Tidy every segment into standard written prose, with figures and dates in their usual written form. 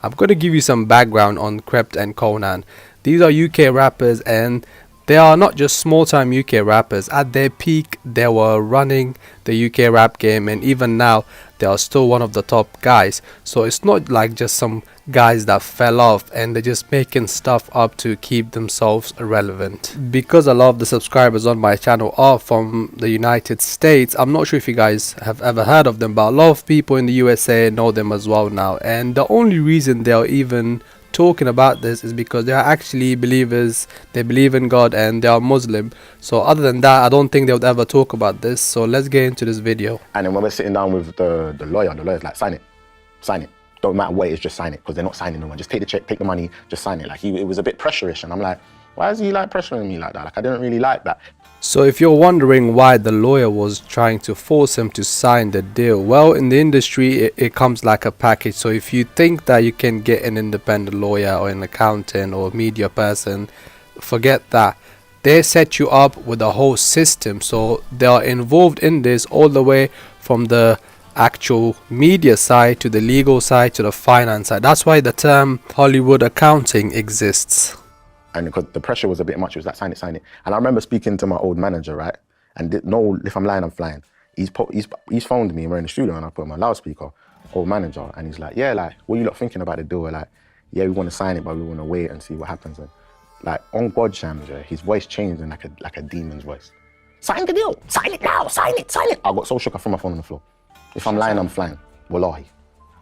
I'm going to give you some background on Krept and Konan. These are UK rappers, and they are not just small time UK rappers. At their peak, they were running the UK rap game, and even now, they are still one of the top guys. So it's not like just some guys that fell off and they're just making stuff up to keep themselves relevant. Because a lot of the subscribers on my channel are from the United States, I'm not sure if you guys have ever heard of them, but a lot of people in the USA know them as well now. And the only reason they are even talking about this is because they are actually believers. They believe in God and they are Muslim. So other than that, I don't think they would ever talk about this. So let's get into this video. And then when we're sitting down with the lawyer's like, sign it, don't matter what it is, just sign it, because they're not signing no one. Just take the check, take the money, just sign it. Like, it was a bit pressure-ish, and I'm like, why is he like pressuring me like that? Like, I didn't really like that. So if you're wondering why the lawyer was trying to force him to sign the deal, well, in the industry it comes like a package. So if you think that you can get an independent lawyer or an accountant or a media person, forget that. They set you up with a whole system. So they are involved in this all the way from the actual media side to the legal side to the finance side. That's why the term Hollywood accounting exists. And because the pressure was a bit much, it was like, sign it, sign it. And I remember speaking to my old manager, right? And no, if I'm lying, I'm flying. He's phoned me, we're in the studio, and I put him on loudspeaker, old manager, and he's like, yeah, like, what are you lot thinking about the deal? We're like, yeah, we want to sign it, but we want to wait and see what happens. And like, on God Shams, his voice changed in like a demon's voice. Sign the deal, sign it now, sign it, sign it. I got so shook, I threw my phone on the floor. If I'm lying, I'm flying, wallahi.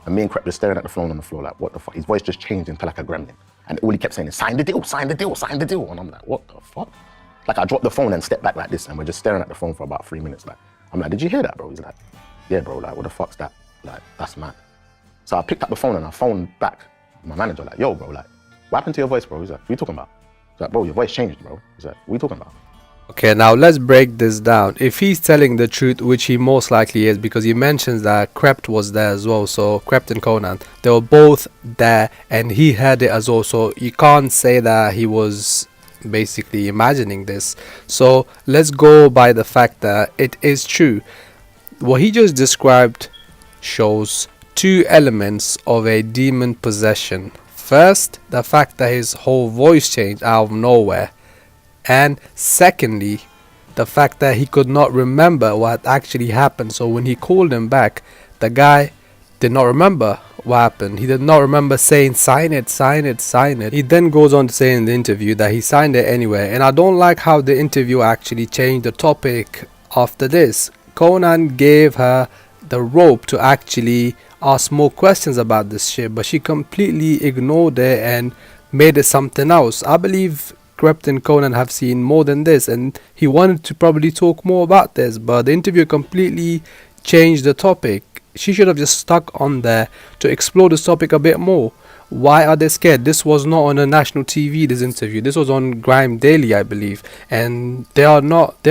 And me and Krept were staring at the phone on the floor, like, what the fuck? His voice just changed into like a gremlin. And all he kept saying is, sign the deal, sign the deal, sign the deal. And I'm like, what the fuck? Like, I dropped the phone and stepped back like this, and we're just staring at the phone for about 3 minutes. Like, I'm like, did you hear that, bro? He's like, yeah, bro, like, what the fuck's that? Like, that's mad. So I picked up the phone and I phoned back my manager, like, yo, bro, like, what happened to your voice, bro? He's like, what are you talking about? He's like, bro, your voice changed, bro. He's like, what are you talking about? Okay, now let's break this down. If he's telling the truth, which he most likely is, because he mentions that Krept was there as well, so Krept and Konan, they were both there and he heard it as well, so you can't say that he was basically imagining this. So let's go by the fact that it is true. What he just described shows two elements of a demon possession. First, the fact that his whole voice changed out of nowhere. And secondly, the fact that he could not remember what actually happened. So when he called him back, the guy did not remember what happened. He did not remember saying, sign it, sign it, sign it. He then goes on to say in the interview that he signed it anyway. And I don't like how the interview actually changed the topic after this. Konan gave her the rope to actually ask more questions about this shit, but she completely ignored it and made it something else. I believe Krept and Konan have seen more than this, and he wanted to probably talk more about this, but the interview completely changed the topic. She should have just stuck on there to explore this topic a bit more. Why are they scared? This was not on a national TV, this interview. This was on Grime Daily, I believe. And they are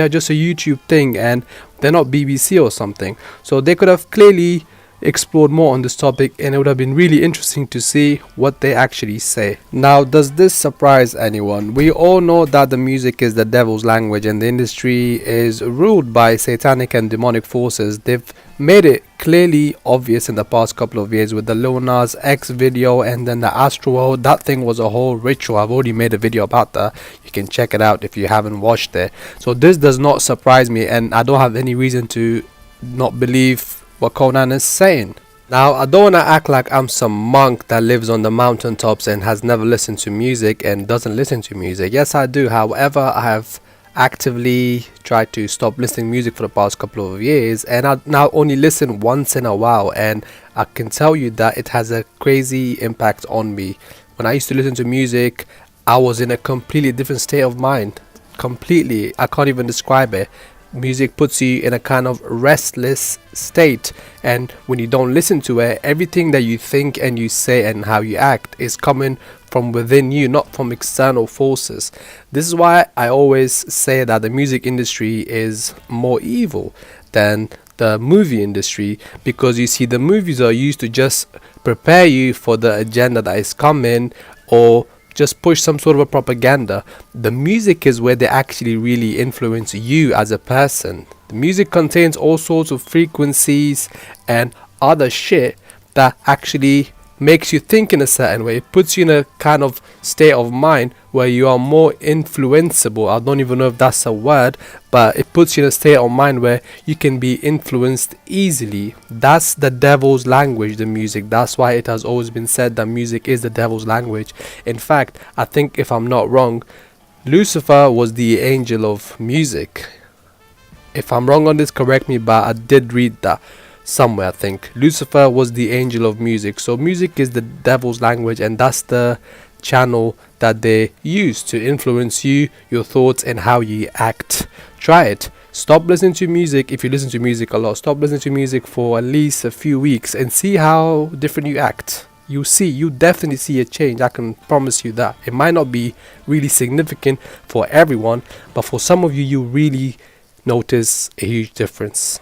just a YouTube thing, and they're not BBC or something. So they could have clearly explored more on this topic, and it would have been really interesting to see what they actually say. Now, does this surprise anyone? We all know that the music is the devil's language and the industry is ruled by satanic and demonic forces. They've made it clearly obvious in the past couple of years with the Lil Nas X video and then the Astroworld. That thing was a whole ritual. I've already made a video about that. You can check it out if you haven't watched it. So this does not surprise me, and I don't have any reason to not believe what Konan is saying. Now, I don't want to act like I'm some monk that lives on the mountaintops and has never listened to music and doesn't listen to music. Yes, I do. However, I have actively tried to stop listening to music for the past couple of years, and I now only listen once in a while, and I can tell you that it has a crazy impact on me. When I used to listen to music, I was in a completely different state of mind. Completely. I can't even describe it. Music puts you in a kind of restless state, and when you don't listen to it, everything that you think and you say and how you act is coming from within you, not from external forces. This is why I always say that the music industry is more evil than the movie industry, because you see, the movies are used to just prepare you for the agenda that is coming, or just push some sort of a propaganda. The music is where they actually really influence you as a person. The music contains all sorts of frequencies and other shit that actually makes you think in a certain way. It puts you in a kind of state of mind where you are more influenceable. I don't even know if that's a word, but it puts you in a state of mind where you can be influenced easily. That's the devil's language, the music. That's why it has always been said that music is the devil's language. In fact, I think, if I'm not wrong, Lucifer was the angel of music. If I'm wrong on this, correct me, but I did read that somewhere. I think Lucifer was the angel of music. So music is the devil's language, and that's the channel that they use to influence you, your thoughts, and how you act. Try it. Stop listening to music. If you listen to music a lot, stop listening to music for at least a few weeks and see how different you act. You definitely see a change. I can promise you that. It might not be really significant for everyone, but for some of you, you really notice a huge difference.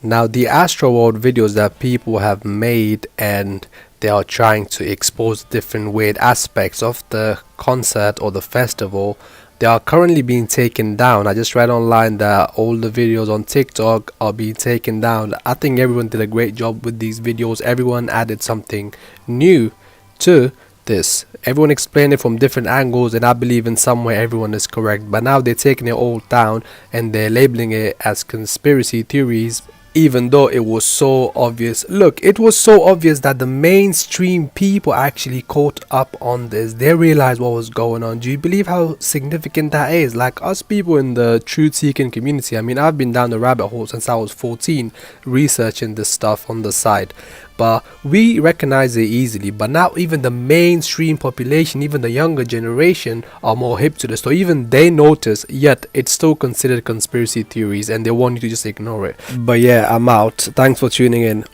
Now, the Astro World videos that people have made, and they are trying to expose different weird aspects of the concert or the festival, they are currently being taken down. I just read online that all the videos on TikTok are being taken down. I think everyone did a great job with these videos. Everyone added something new to this. Everyone explained it from different angles, and I believe in some way everyone is correct. But now they're taking it all down and they're labeling it as conspiracy theories, even though it was so obvious. Look, it was so obvious that the mainstream people actually caught up on this. They realized what was going on. Do you believe how significant that is? Like, us people in the truth-seeking community, I mean, I've been down the rabbit hole since I was 14 researching this stuff on the side, but we recognize it easily. But now even the mainstream population, even the younger generation, are more hip to this, so even they notice, yet it's still considered conspiracy theories and they want you to just ignore it. But yeah, I'm out. Thanks for tuning in.